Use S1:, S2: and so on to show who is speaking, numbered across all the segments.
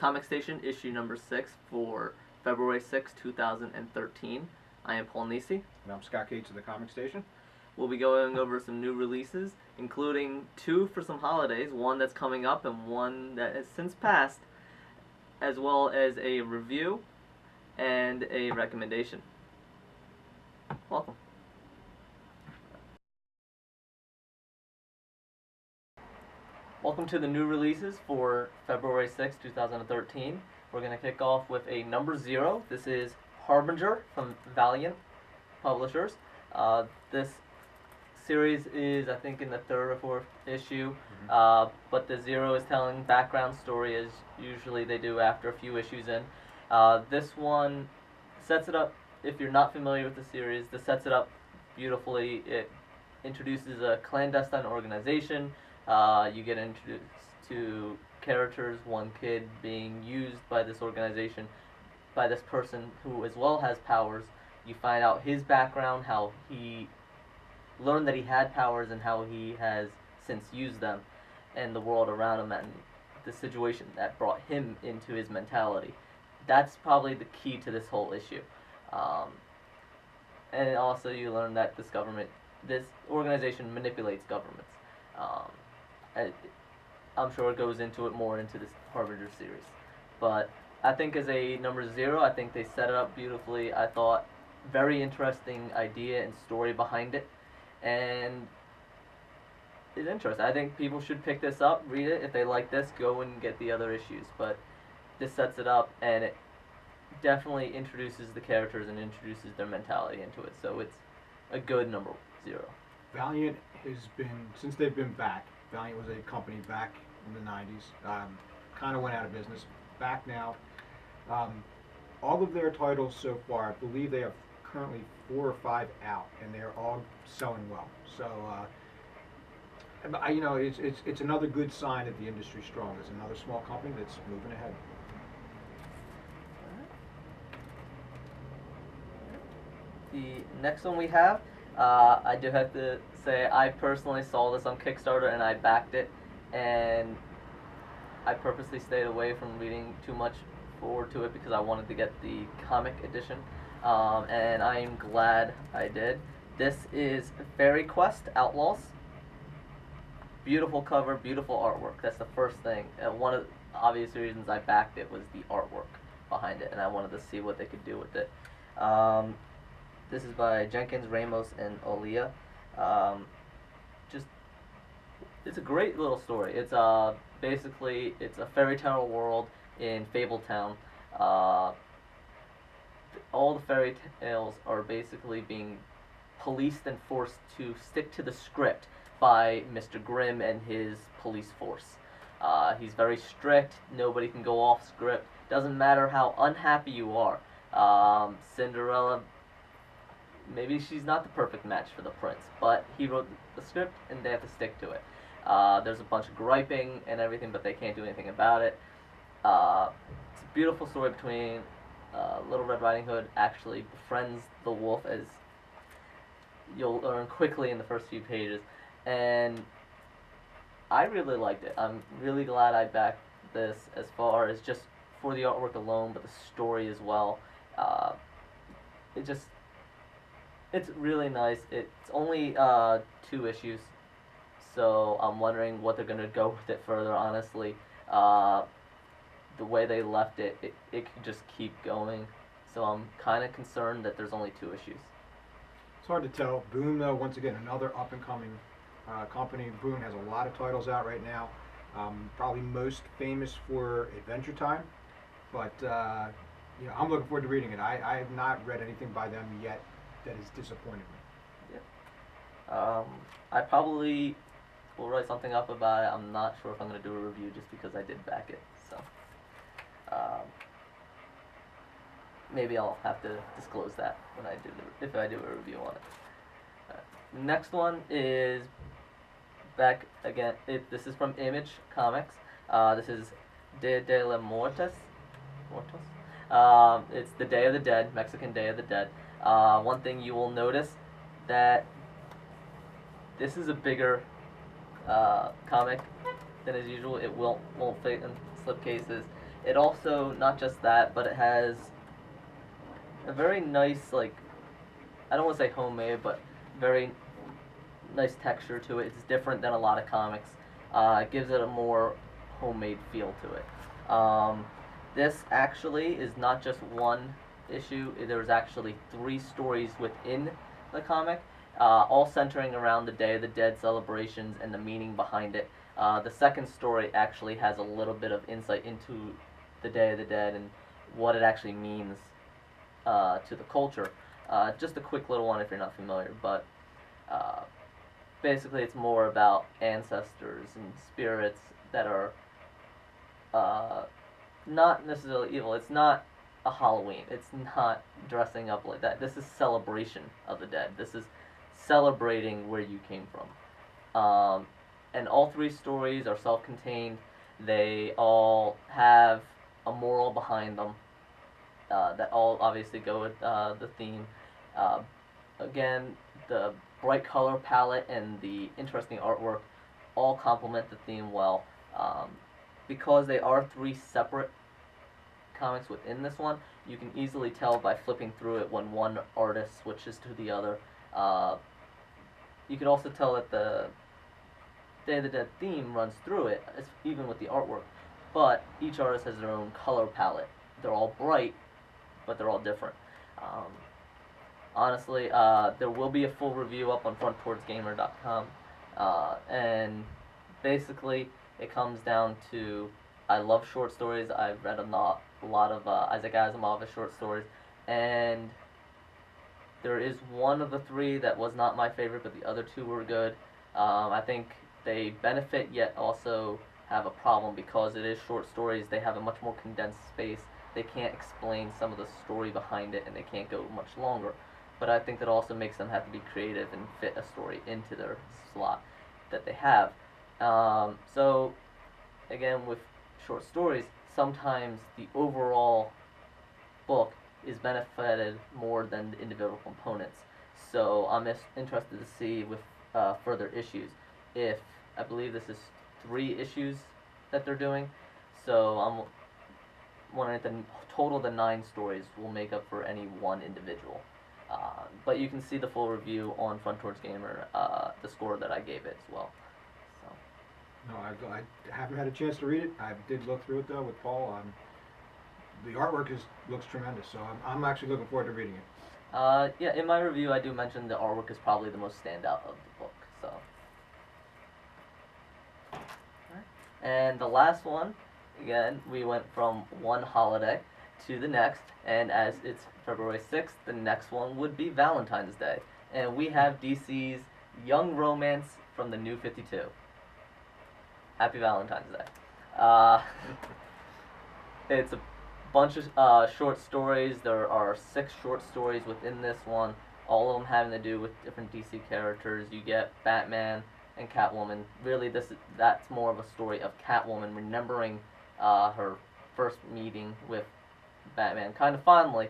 S1: Comic Station, issue number 6 for February 6, 2013. I am Paul Nisi.
S2: And I'm Scott Cates of the Comic Station.
S1: We'll be going over some new releases, including 2 for some holidays, one that's coming up and one that has since passed, as well as a review and a recommendation. Welcome. Welcome to the new releases for February 6, 2013. We're going to kick off with a number 0. This is Harbinger from Valiant Publishers. This series is, I think, in the 3rd or 4th issue, but the 0 is telling background story as usually they do after a few issues in. This one sets it up, if you're not familiar with the series, this sets it up beautifully. It introduces a clandestine organization. You get introduced to characters, one kid being used by this organization, by this person who as well has powers. You find out his background, how he learned that he had powers and how he has since used them, and the world around him and the situation that brought him into his mentality. That's probably the key to this whole issue. And also you learn that this organization manipulates governments. I'm sure it goes into it more into this Harbinger series. But I think as a number 0, I think they set it up beautifully. I thought very interesting idea and story behind it. And it's interesting. I think people should pick this up, read it. If they like this, go and get the other issues. But this sets it up, and it definitely introduces the characters and introduces their mentality into it. So it's a good number 0.
S2: Valiant has been, since they've been back, Valiant was a company back in the 90s, kind of went out of business, back now. All of their titles so far, I believe they have currently 4 or 5 out, and they're all selling well. So, it's another good sign that the industry's strong. It's another small company that's moving ahead.
S1: The next one we have, I do have to say I personally saw this on Kickstarter and I backed it, and I purposely stayed away from reading too much forward to it because I wanted to get the comic edition, and I am glad I did. This is Fairy Quest Outlaws. Beautiful cover, beautiful artwork. That's the first thing. One of the obvious reasons I backed it was the artwork behind it, and I wanted to see what they could do with it. This is by Jenkins, Ramos, and Olia. It's a great little story. It's basically it's a fairy tale world in Fabletown. All the fairy tales are basically being policed and forced to stick to the script by Mr. Grimm and his police force. He's very strict. Nobody can go off script. Doesn't matter how unhappy you are. Cinderella, maybe she's not the perfect match for the prince, but he wrote the script and they have to stick to it. There's a bunch of griping and everything, but they can't do anything about it. It's a beautiful story between Little Red Riding Hood actually befriends the wolf, as you'll learn quickly in the first few pages, and I really liked it. I'm really glad I backed this as far as just for the artwork alone, but the story as well. It's really nice. It's only 2 issues, so I'm wondering what they're going to go with it further, honestly. The way they left it, it could just keep going, so I'm kind of concerned that there's only 2 issues.
S2: It's hard to tell. Boom, though, once again, another up-and-coming company. Boom has a lot of titles out right now. Probably most famous for Adventure Time, but I'm looking forward to reading it. I have not read anything by them yet that has disappointed me.
S1: Yeah. I probably will write something up about it. I'm not sure if I'm going to do a review just because I did back it. So maybe I'll have to disclose that when I do if I do a review on it. Next one is back again. This is from Image Comics. This is Dia de los Muertos. It's the Day of the Dead, Mexican Day of the Dead. One thing you will notice that this is a bigger comic than as usual. It won't fit in slipcases. it also, not just that, but it has a very nice, like, I don't want to say homemade, but very nice texture to it. It's different than a lot of comics. It gives it a more homemade feel to it. This actually is not just one issue. There's actually 3 stories within the comic, all centering around the Day of the Dead celebrations and the meaning behind it. The second story actually has a little bit of insight into the Day of the Dead and what it actually means to the culture. Just a quick little one if you're not familiar, but uh, basically it's more about ancestors and spirits that are uh, not necessarily evil. It's not a Halloween. It's not dressing up like that. This is celebration of the dead. This is celebrating where you came from. And all 3 stories are self-contained. They all have a moral behind them that all obviously go with the theme. Uh, Again, the bright color palette and the interesting artwork all complement the theme well. Because they are 3 separate comics within this one, you can easily tell by flipping through it when one artist switches to the other. You can also tell that the Day of the Dead theme runs through it, even with the artwork. But each artist has their own color palette. They're all bright, but they're all different. Um, Honestly, there will be a full review up on frontporchgamer.com, and basically it comes down to I love short stories. I've read a lot of Isaac Asimov's short stories, and there is one of the 3 that was not my favorite, but the other 2 were good. I think they benefit yet also have a problem because it is short stories. They have a much more condensed space. They can't explain some of the story behind it, and they can't go much longer. But I think that also makes them have to be creative and fit a story into their slot that they have. So, again, with short stories, sometimes the overall book is benefited more than the individual components. So I'm interested to see with further issues if I believe this is 3 issues that they're doing. So I'm wondering if the total of the 9 stories will make up for any one individual. But you can see the full review on Front Porch Gamer, the score that I gave it as well. So.
S2: No, I haven't had a chance to read it. I did look through it though with Paul. The artwork looks tremendous, so I'm actually looking forward to reading it.
S1: Yeah, in my review, I do mention the artwork is probably the most standout of the book. So. And the last one, again, we went from one holiday to the next, and as it's February 6th, the next one would be Valentine's Day. And we have DC's Young Romance from the New 52. Happy Valentine's Day. It's a bunch of short stories. There are 6 short stories within this one, all of them having to do with different DC characters. You get Batman and Catwoman. Really, that's more of a story of Catwoman remembering her first meeting with Batman kind of fondly.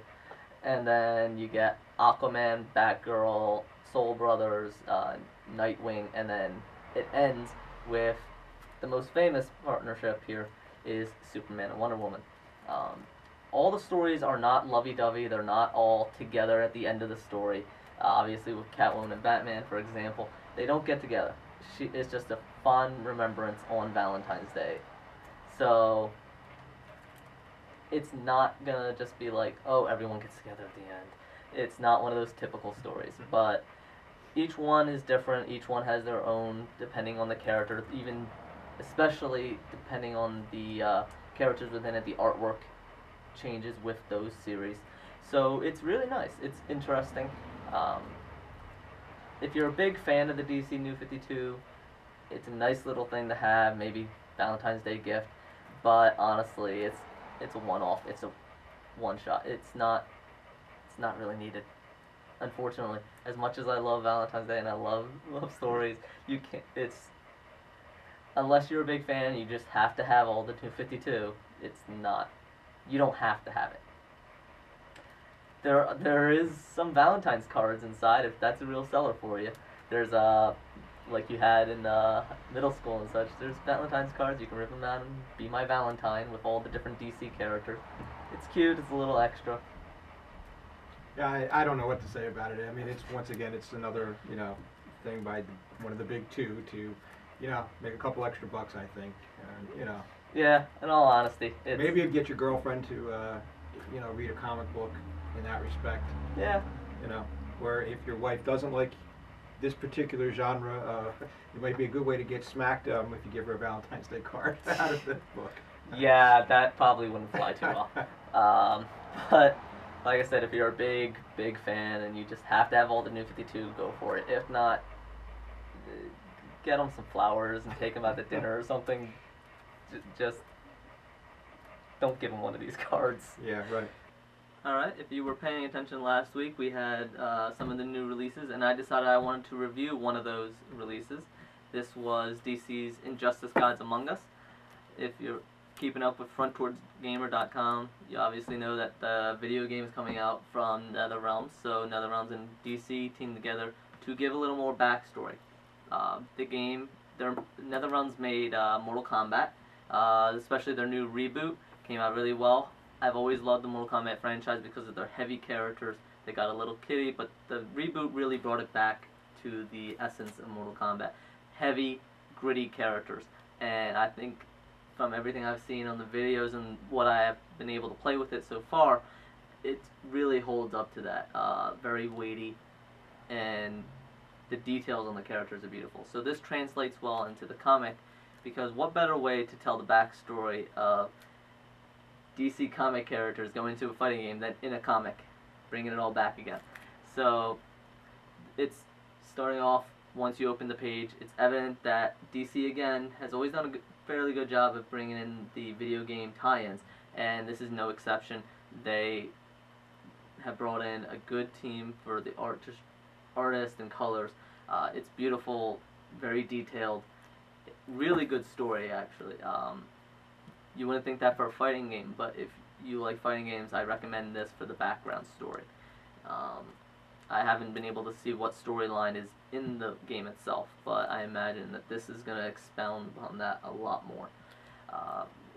S1: And then you get Aquaman, Batgirl, Soul Brothers, Nightwing, and then it ends with the most famous partnership here is Superman and Wonder Woman. All the stories are not lovey-dovey. They're not all together at the end of the story. Obviously, with Catwoman and Batman, for example, they don't get together. It's just a fond remembrance on Valentine's Day. So it's not gonna just be like, oh, everyone gets together at the end. It's not one of those typical stories, but each one is different. Each one has their own, depending on the character, even especially depending on the characters within it. The artwork changes with those series, so it's really nice. It's interesting. If you're a big fan of the DC New 52, it's a nice little thing to have, maybe Valentine's Day gift. But honestly, it's a one-off. It's a one-shot. It's not really needed. Unfortunately, as much as I love Valentine's Day and I love stories, you can't. It's unless you're a big fan, you just have to have all the New 52. It's not. You don't have to have it. There is some Valentine's cards inside if that's a real seller for you. There's like you had in middle school and such. There's Valentine's cards. You can rip them out and be my Valentine with all the different DC characters. It's cute. It's a little extra.
S2: Yeah, I don't know what to say about it. I mean, it's once again, it's another thing by one of the big two to make a couple extra bucks. I think, and
S1: Yeah, in all honesty,
S2: maybe you'd get your girlfriend to read a comic book in that respect.
S1: Yeah.
S2: Where if your wife doesn't like this particular genre, it might be a good way to get smacked if you give her a Valentine's Day card out of the book.
S1: Yeah, that probably wouldn't fly too well. But like I said, if you're a big, big fan and you just have to have all the New 52, go for it. If not, get them some flowers and take them out to dinner or something. Just don't give them one of these cards.
S2: Yeah, right.
S1: Alright, if you were paying attention last week, we had some of the new releases, and I decided I wanted to review one of those releases. This was DC's Injustice Gods Among Us. If you're keeping up with frontwardsgamer.com, you obviously know that the video game is coming out from NetherRealms, so NetherRealms and DC teamed together to give a little more backstory. The game, NetherRealms made Mortal Kombat, especially their new reboot, came out really well. I've always loved the Mortal Kombat franchise because of their heavy characters. They got a little kitty, but the reboot really brought it back to the essence of Mortal Kombat. Heavy, gritty characters. And I think from everything I've seen on the videos and what I have been able to play with it so far, it really holds up to that. Very weighty, and the details on the characters are beautiful. So this translates well into the comic, because what better way to tell the backstory of DC comic characters going into a fighting game than in a comic, bringing it all back again. So it's starting off, once you open the page, it's evident that DC again has always done a fairly good job of bringing in the video game tie-ins, and this is no exception. They have brought in a good team for the artist and colors. It's beautiful, very detailed, really good story actually. You wouldn't think that for a fighting game, but if you like fighting games, I recommend this for the background story. I haven't been able to see what storyline is in the game itself, but I imagine that this is going to expound on that a lot more.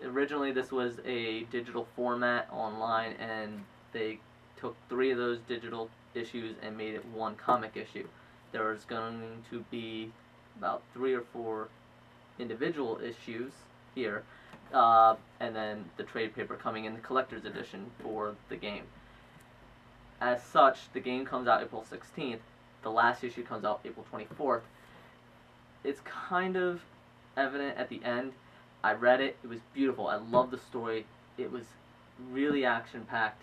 S1: Originally, this was a digital format online, and they took 3 of those digital issues and made it one comic issue. There's going to be about 3 or 4 individual issues here, and then the trade paper coming in the collector's edition for the game. As such, the game comes out April 16th. The last issue comes out April 24th. It's kind of evident at the end. I read it. It was beautiful. I love the story. It was really action-packed.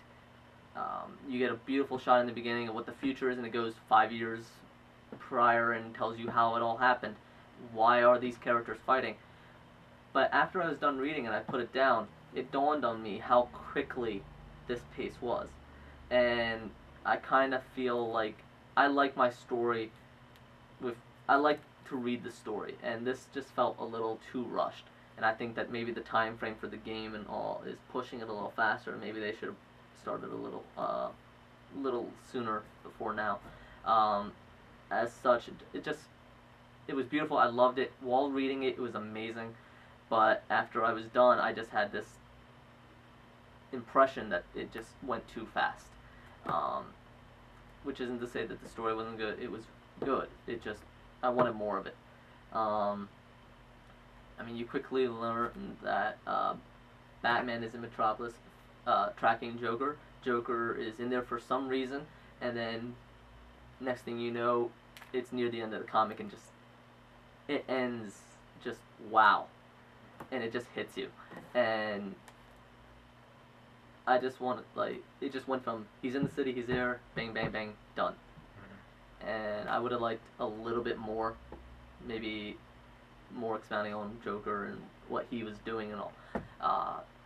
S1: You get a beautiful shot in the beginning of what the future is, and it goes 5 years prior and tells you how it all happened. Why are these characters fighting? But after I was done reading and I put it down, it dawned on me how quickly this pace was. And I kind of feel like I like my story I like to read the story, and this just felt a little too rushed. And I think that maybe the time frame for the game and all is pushing it a little faster. Maybe they should have started a little sooner before now. As such, it was beautiful. I loved it. While reading it, it was amazing. But after I was done, I just had this impression that it just went too fast. Which isn't to say that the story wasn't good. It was good. I wanted more of it. You quickly learn that Batman is in Metropolis tracking Joker. Joker is in there for some reason, and then next thing you know, it's near the end of the comic, and it ends just wow. And it just hits you. And I just want it just went from he's in the city, he's there, bang, bang, bang, done. And I would have liked a little bit more, maybe more expounding on Joker and what he was doing and all.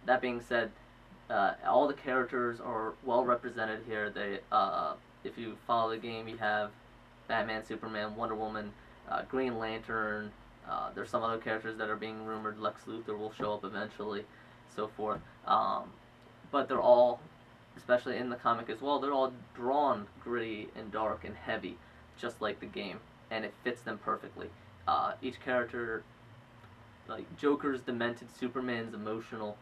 S1: That being said, all the characters are well represented here. If you follow the game, you have Batman, Superman, Wonder Woman, Green Lantern. There's some other characters that are being rumored. Lex Luthor will show up eventually, so forth. But they're all, especially in the comic as well, they're all drawn gritty and dark and heavy, just like the game, and it fits them perfectly. Each character, like Joker's demented, Superman's emotional,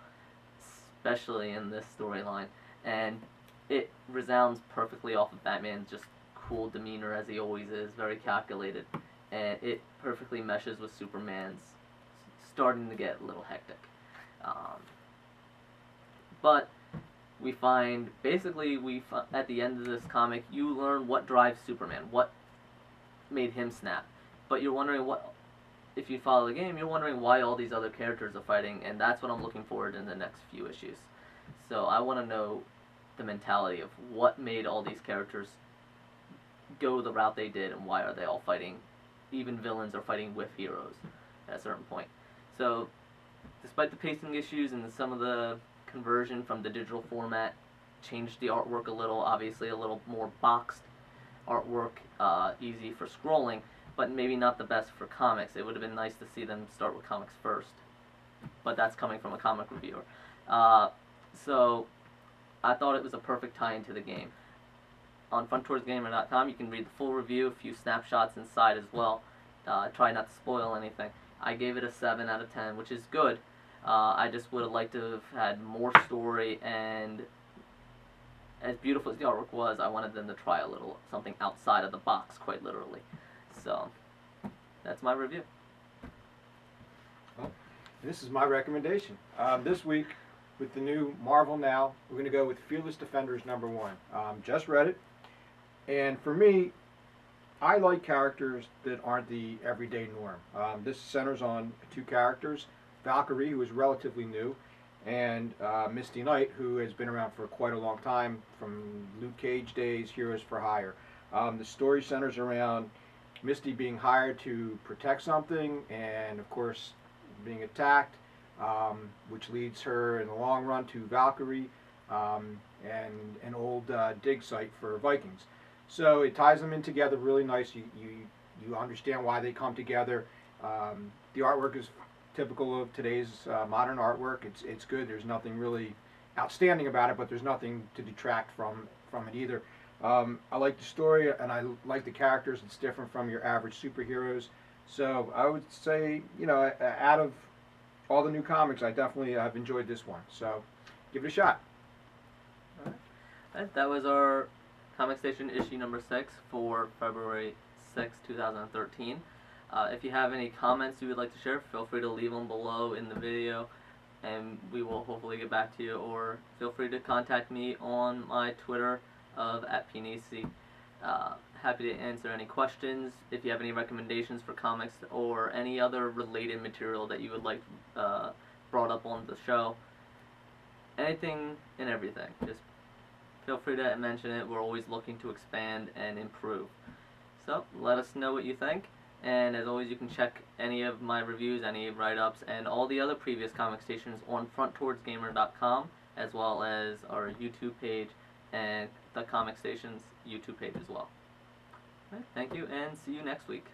S1: especially in this storyline, and it resounds perfectly off of Batman's just cool demeanor as he always is, very calculated, and it perfectly meshes with Superman's starting to get a little hectic. But we find, basically, at the end of this comic, you learn what drives Superman, what made him snap. But you're wondering if you follow the game, you're wondering why all these other characters are fighting, and that's what I'm looking forward in the next few issues. So I want to know the mentality of what made all these characters go the route they did, and why are they all fighting. Even villains are fighting with heroes at a certain point. So, despite the pacing issues and some of the conversion from the digital format, changed the artwork a little, obviously a little more boxed artwork, easy for scrolling, but maybe not the best for comics. It would have been nice to see them start with comics first, but that's coming from a comic reviewer. So I thought it was a perfect tie-in to the game. On fronttowardsgamer.com you can read the full review, a few snapshots inside as well. Try not to spoil anything. I gave it a 7 out of 10, which is good. I just would have liked to have had more story, and as beautiful as the artwork was, I wanted them to try a little something outside of the box, quite literally. So, that's my review.
S2: Well, this is my recommendation. This week, with the new Marvel Now, we're going to go with Fearless Defenders #1. Just read it, and for me, I like characters that aren't the everyday norm. This centers on 2 characters, Valkyrie, who is relatively new, and Misty Knight, who has been around for quite a long time, from Luke Cage days, Heroes for Hire. The story centers around Misty being hired to protect something, and of course being attacked, which leads her in the long run to Valkyrie, and an old dig site for Vikings. So it ties them in together really nice. You understand why they come together. The artwork is typical of today's modern artwork. It's good. There's nothing really outstanding about it, but there's nothing to detract from it either. I like the story, and I like the characters. It's different from your average superheroes. So I would say, out of all the new comics, I definitely have enjoyed this one. So give it a shot.
S1: All right, that was our Comic Station issue number 6 for February 6, 2013. If you have any comments you would like to share, feel free to leave them below in the video, and we will hopefully get back to you, or feel free to contact me on my Twitter of @Pinisi. Happy to answer any questions. If you have any recommendations for comics or any other related material that you would like brought up on the show, anything and everything, just feel free to mention it. We're always looking to expand and improve. So let us know what you think. And as always, you can check any of my reviews, any write-ups, and all the other previous Comic Stations on fronttowardsgamer.com, as well as our YouTube page and the Comic Station's YouTube page as well. All right, thank you, and see you next week.